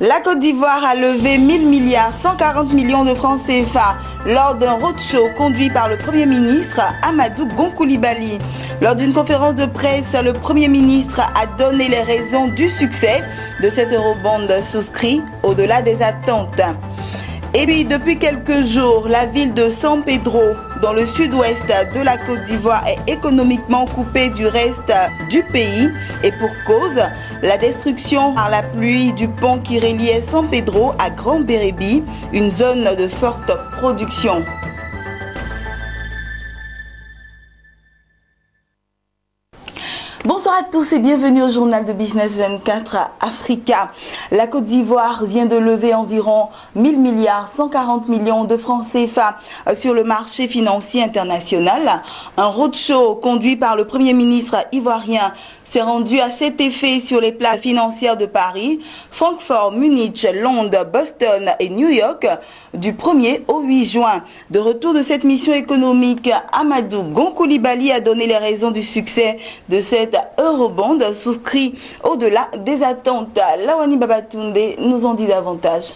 La Côte d'Ivoire a levé 1000 milliards 140 millions de francs CFA lors d'un roadshow conduit par le Premier ministre Amadou Gon Coulibaly. Lors d'une conférence de presse, le Premier ministre a donné les raisons du succès de cet eurobond souscrit au-delà des attentes. Et puis, depuis quelques jours, la ville de San Pedro, dans le sud-ouest de la Côte d'Ivoire, est économiquement coupée du reste du pays. Et pour cause, la destruction par la pluie du pont qui reliait San Pedro à Grand Bérébi, une zone de forte production. Bonsoir à tous et bienvenue au journal de Business 24 Africa. La Côte d'Ivoire vient de lever environ 1000 milliards 140 millions de francs CFA sur le marché financier international. Un roadshow conduit par le Premier ministre ivoirien s'est rendu à cet effet sur les places financières de Paris, Francfort, Munich, Londres, Boston et New York du 1er au 8 juin. De retour de cette mission économique, Amadou Gon Coulibaly a donné les raisons du succès de cette eurobond souscrit au-delà des attentes. Lawani Babatunde nous en dit davantage.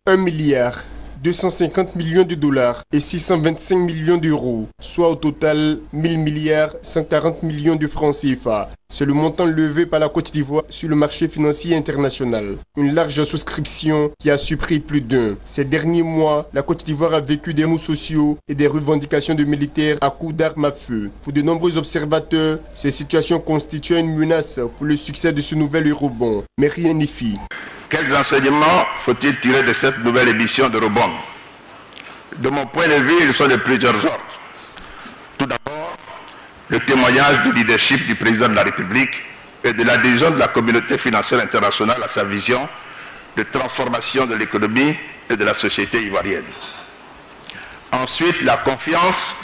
1 milliard 250 millions de dollars et 625 millions d'euros, soit au total 1000 milliards 140 millions de francs CFA. C'est le montant levé par la Côte d'Ivoire sur le marché financier international. Une large souscription qui a surpris plus d'un. Ces derniers mois, la Côte d'Ivoire a vécu des maux sociaux et des revendications de militaires à coups d'armes à feu. Pour de nombreux observateurs, ces situations constituent une menace pour le succès de ce nouvel eurobond. Mais rien n'y fit. Quels enseignements faut-il tirer de cette nouvelle émission d'Eurobond? De mon point de vue, ils sont de plusieurs ordres. Tout d'abord, le témoignage du leadership du président de la République et de l'adhésion de la communauté financière internationale à sa vision de transformation de l'économie et de la société ivoirienne. Ensuite, la confiance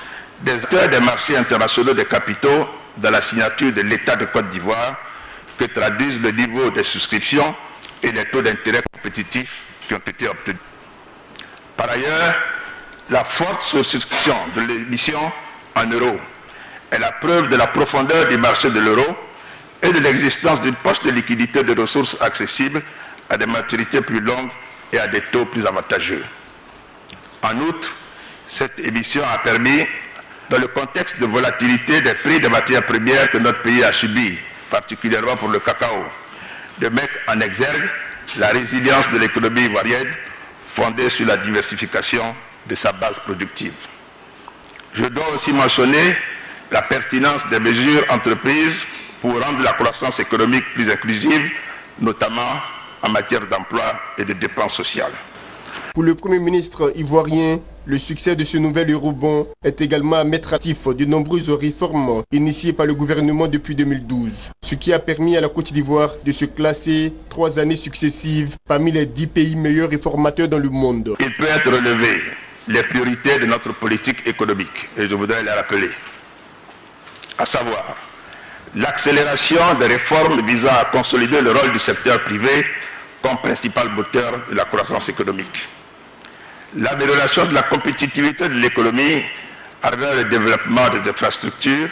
des acteurs des marchés internationaux des capitaux dans la signature de l'État de Côte d'Ivoire que traduisent le niveau des souscriptions et les taux d'intérêt compétitifs qui ont été obtenus. Par ailleurs, la forte souscription de l'émission en euros est la preuve de la profondeur du marché de l'euro et de l'existence d'une poche de liquidité de ressources accessibles à des maturités plus longues et à des taux plus avantageux. En outre, cette émission a permis, dans le contexte de volatilité des prix des matières premières que notre pays a subi, particulièrement pour le cacao, de mettre en exergue la résilience de l'économie ivoirienne fondée sur la diversification de sa base productive. Je dois aussi mentionner la pertinence des mesures entreprises pour rendre la croissance économique plus inclusive, notamment en matière d'emploi et de dépenses sociales. Pour le Premier ministre ivoirien, le succès de ce nouvel eurobond est également à mettre actif de nombreuses réformes initiées par le gouvernement depuis 2012, ce qui a permis à la Côte d'Ivoire de se classer 3 années successives parmi les 10 pays meilleurs réformateurs dans le monde. Il peut être relevé les priorités de notre politique économique, et je voudrais les rappeler, à savoir l'accélération des réformes visant à consolider le rôle du secteur privé comme principal moteur de la croissance économique. L'amélioration de la compétitivité de l'économie à travers le développement des infrastructures,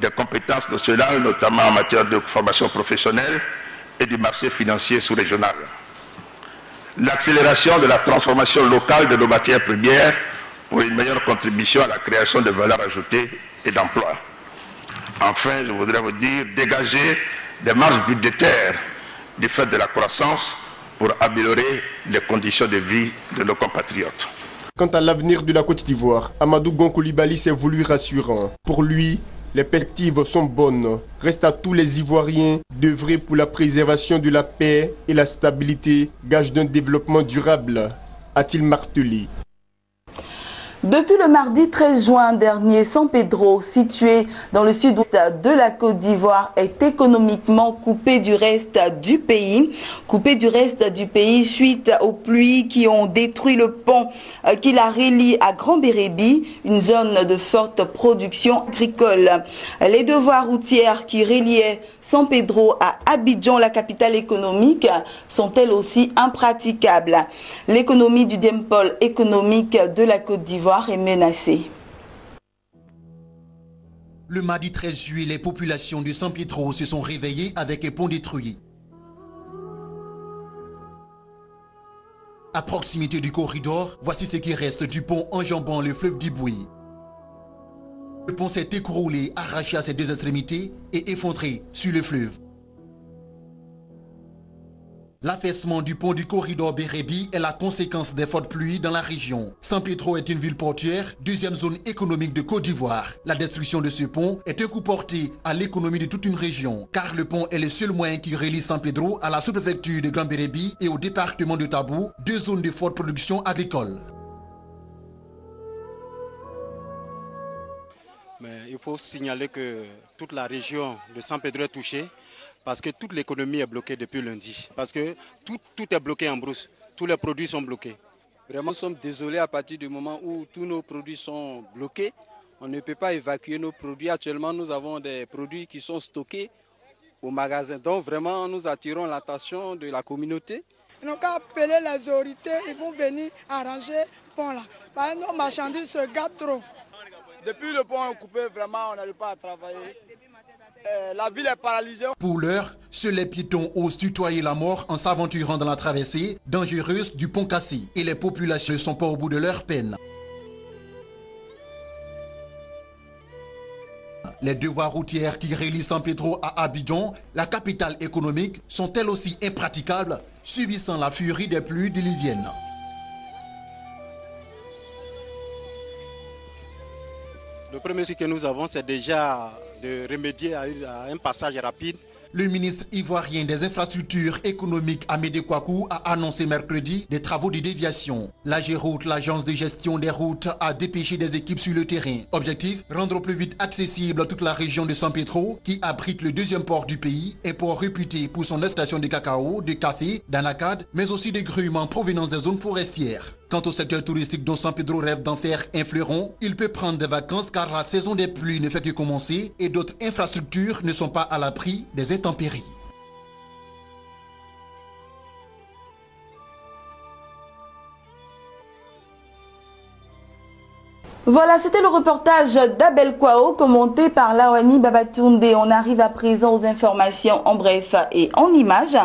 des compétences nationales, notamment en matière de formation professionnelle et du marché financier sous-régional. L'accélération de la transformation locale de nos matières premières pour une meilleure contribution à la création de valeur ajoutée et d'emplois. Enfin, je voudrais vous dire, dégager des marges budgétaires du fait de la croissance pour améliorer les conditions de vie de nos compatriotes. Quant à l'avenir de la Côte d'Ivoire, Amadou Gon Coulibaly s'est voulu rassurant. Pour lui, les perspectives sont bonnes. Reste à tous les Ivoiriens d'œuvrer pour la préservation de la paix et la stabilité, gage d'un développement durable, a-t-il martelé. Depuis le mardi 13 juin dernier, San Pedro, situé dans le sud-ouest de la Côte d'Ivoire, est économiquement coupé du reste du pays. Coupé du reste du pays suite aux pluies qui ont détruit le pont qui la relie à Grand Bérébi, une zone de forte production agricole. Les deux voies routières qui reliaient San Pedro à Abidjan, la capitale économique, sont elles aussi impraticables. L'économie du dipôle économique de la Côte d'Ivoire est menacée. Le mardi 13 juillet, les populations de San Pedro se sont réveillées avec un pont détruit. À proximité du corridor, voici ce qui reste du pont enjambant le fleuve d'Ibouy. Le pont s'est écroulé, arraché à ses deux extrémités et effondré sur le fleuve. L'affaissement du pont du corridor Bérébi est la conséquence des fortes pluies dans la région. San Pedro est une ville portuaire, deuxième zone économique de Côte d'Ivoire. La destruction de ce pont est un coup porté à l'économie de toute une région, car le pont est le seul moyen qui relie San Pedro à la sous-préfecture de Grand Bérébi et au département de Tabou, deux zones de forte production agricole. Mais il faut signaler que toute la région de San Pedro est touchée, parce que toute l'économie est bloquée depuis lundi. Parce que tout est bloqué en brousse. Tous les produits sont bloqués. Vraiment, nous sommes désolés à partir du moment où tous nos produits sont bloqués. On ne peut pas évacuer nos produits. Actuellement, nous avons des produits qui sont stockés au magasin. Donc vraiment, nous attirons l'attention de la communauté. Ils n'ont qu'à appeler les autorités. Ils vont venir arranger le pont là. Parce que nos marchandises se gâtent trop. Depuis le pont est coupé, vraiment, on n'arrive pas à travailler. La ville est paralysée. Pour l'heure, seuls les piétons osent tutoyer la mort en s'aventurant dans la traversée dangereuse du pont cassé. Et les populations ne sont pas au bout de leur peine. Les deux voies routières qui relient San Pedro à Abidjan, la capitale économique, sont elles aussi impraticables, subissant la furie des pluies diluviennes. Le premier souci que nous avons, c'est déjà de remédier à un passage rapide. Le ministre ivoirien des infrastructures économiques Amédée Kouakou a annoncé mercredi des travaux de déviation. l'AGEROUTE, l'agence de gestion des routes, a dépêché des équipes sur le terrain. Objectif, rendre au plus vite accessible toute la région de San Pedro qui abrite le deuxième port du pays, un port réputé pour son exploitation de cacao, de café, d'anacarde, mais aussi de grumes en provenance des zones forestières. Quant au secteur touristique dont San Pedro rêve d'en faire un fleuron, il peut prendre des vacances car la saison des pluies ne fait que commencer et d'autres infrastructures ne sont pas à l'abri des intempéries. Voilà, c'était le reportage d'Abel Kwao commenté par Lawani Babatunde. On arrive à présent aux informations en bref et en images.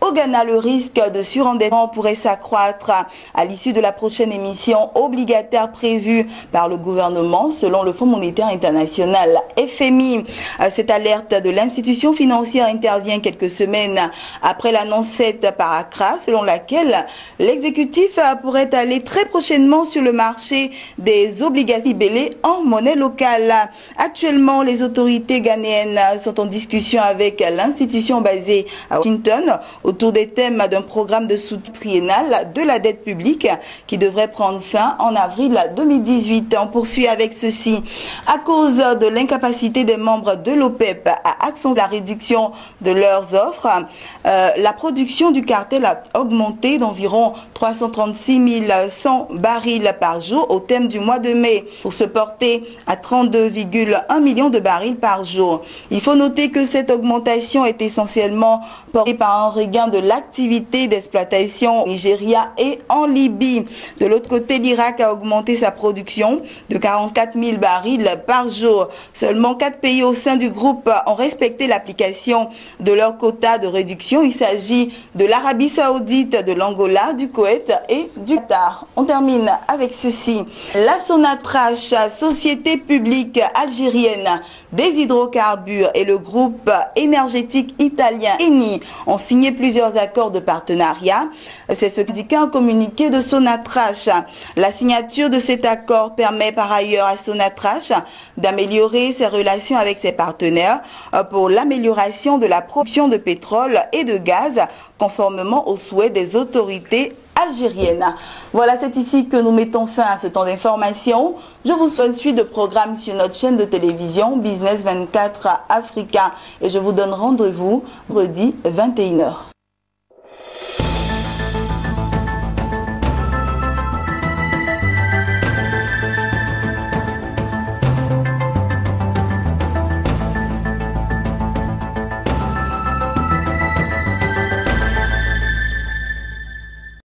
Au Ghana, le risque de surendettement pourrait s'accroître à l'issue de la prochaine émission obligataire prévue par le gouvernement selon le Fonds monétaire international FMI. Cette alerte de l'institution financière intervient quelques semaines après l'annonce faite par Accra selon laquelle l'exécutif pourrait aller très prochainement sur le marché des obligations libellées en monnaie locale. Actuellement, les autorités ghanéennes sont en discussion avec l'institution basée à Washington autour des thèmes d'un programme de soutien triennal de la dette publique qui devrait prendre fin en avril 2018. On poursuit avec ceci. À cause de l'incapacité des membres de l'OPEP à accentuer la réduction de leurs offres, la production du cartel a augmenté d'environ 336 100 barils par jour au terme du mois de mai, pour se porter à 32,1 millions de barils par jour. Il faut noter que cette augmentation est essentiellement portée par un regain de l'activité d'exploitation au Nigeria et en Libye. De l'autre côté, l'Irak a augmenté sa production de 44 000 barils par jour. Seulement 4 pays au sein du groupe ont respecté l'application de leur quota de réduction. Il s'agit de l'Arabie Saoudite, de l'Angola, du Koweït et du Qatar. On termine avec ceci. La Sonatrach, société publique algérienne des hydrocarbures, et le groupe énergétique italien Eni ont signé plusieurs accords de partenariat. C'est ce qu'indique un communiqué de Sonatrach. La signature de cet accord permet par ailleurs à Sonatrach d'améliorer ses relations avec ses partenaires pour l'amélioration de la production de pétrole et de gaz conformément aux souhaits des autorités algérienne. Voilà, c'est ici que nous mettons fin à ce temps d'information. Je vous souhaite une suite de programmes sur notre chaîne de télévision Business 24 Africa et je vous donne rendez-vous vendredi 21h.